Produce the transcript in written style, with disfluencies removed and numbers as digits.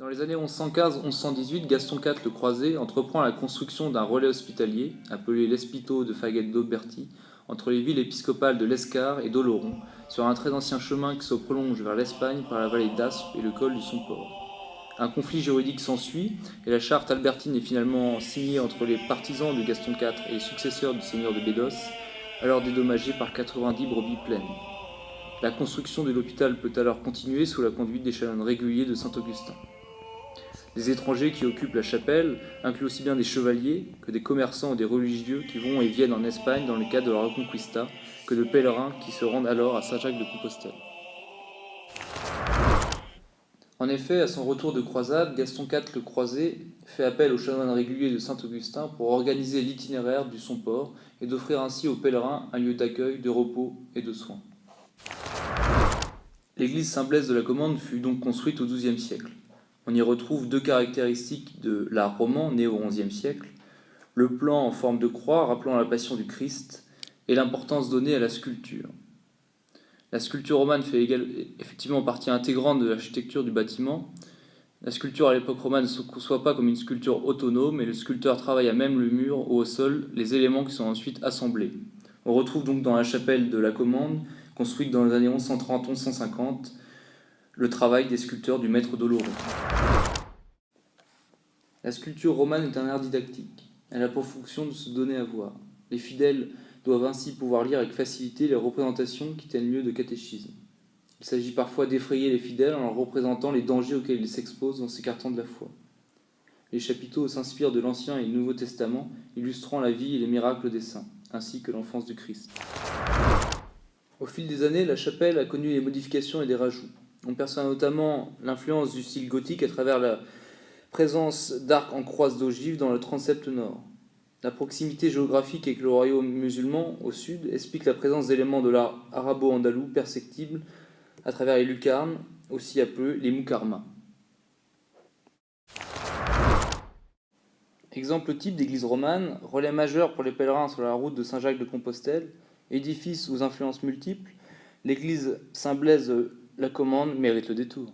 Dans les années 1115-1118, Gaston IV le Croisé entreprend la construction d'un relais hospitalier, appelé l'Espito de Faget d'Auberti, entre les villes épiscopales de l'Escar et d'Oloron, sur un très ancien chemin qui se prolonge vers l'Espagne par la vallée d'Aspe et le col du Somport. Un conflit juridique s'ensuit, et la charte albertine est finalement signée entre les partisans de Gaston IV et les successeurs du seigneur de Bédos, alors dédommagé par 90 brebis pleines. La construction de l'hôpital peut alors continuer sous la conduite des chanoines réguliers de Saint-Augustin. Les étrangers qui occupent la chapelle incluent aussi bien des chevaliers que des commerçants ou des religieux qui vont et viennent en Espagne dans le cadre de la Reconquista, que de pèlerins qui se rendent alors à Saint-Jacques-de-Compostelle. En effet, à son retour de croisade, Gaston IV le Croisé fait appel aux chanoines réguliers de Saint-Augustin pour organiser l'itinéraire du Somport et d'offrir ainsi aux pèlerins un lieu d'accueil, de repos et de soins. L'église Saint-Blaise de la Commande fut donc construite au XIIe siècle. On y retrouve deux caractéristiques de l'art roman né au XIe siècle, le plan en forme de croix rappelant la passion du Christ et l'importance donnée à la sculpture. La sculpture romane fait effectivement partie intégrante de l'architecture du bâtiment. La sculpture à l'époque romane ne se conçoit pas comme une sculpture autonome, et le sculpteur travaille à même le mur ou au sol les éléments qui sont ensuite assemblés. On retrouve donc dans la chapelle de la Commande, construite dans les années 1130-1150, le travail des sculpteurs du maître d'Oloron. La sculpture romane est un art didactique. Elle a pour fonction de se donner à voir. Les fidèles doivent ainsi pouvoir lire avec facilité les représentations qui tiennent lieu de catéchisme. Il s'agit parfois d'effrayer les fidèles en leur représentant les dangers auxquels ils s'exposent en s'écartant de la foi. Les chapiteaux s'inspirent de l'Ancien et du Nouveau Testament, illustrant la vie et les miracles des saints, ainsi que l'enfance du Christ. Au fil des années, la chapelle a connu des modifications et des rajouts. On perçoit notamment l'influence du style gothique à travers la présence d'arcs en croise d'ogives dans le transept nord. La proximité géographique avec le royaume musulman au sud explique la présence d'éléments de l'art arabo-andalou perceptibles à travers les lucarnes, aussi appelés les mukarmas. Exemple type d'église romane, relais majeur pour les pèlerins sur la route de Saint-Jacques-de-Compostelle, édifice aux influences multiples, l'église Saint-Blaise la Commande mérite le détour.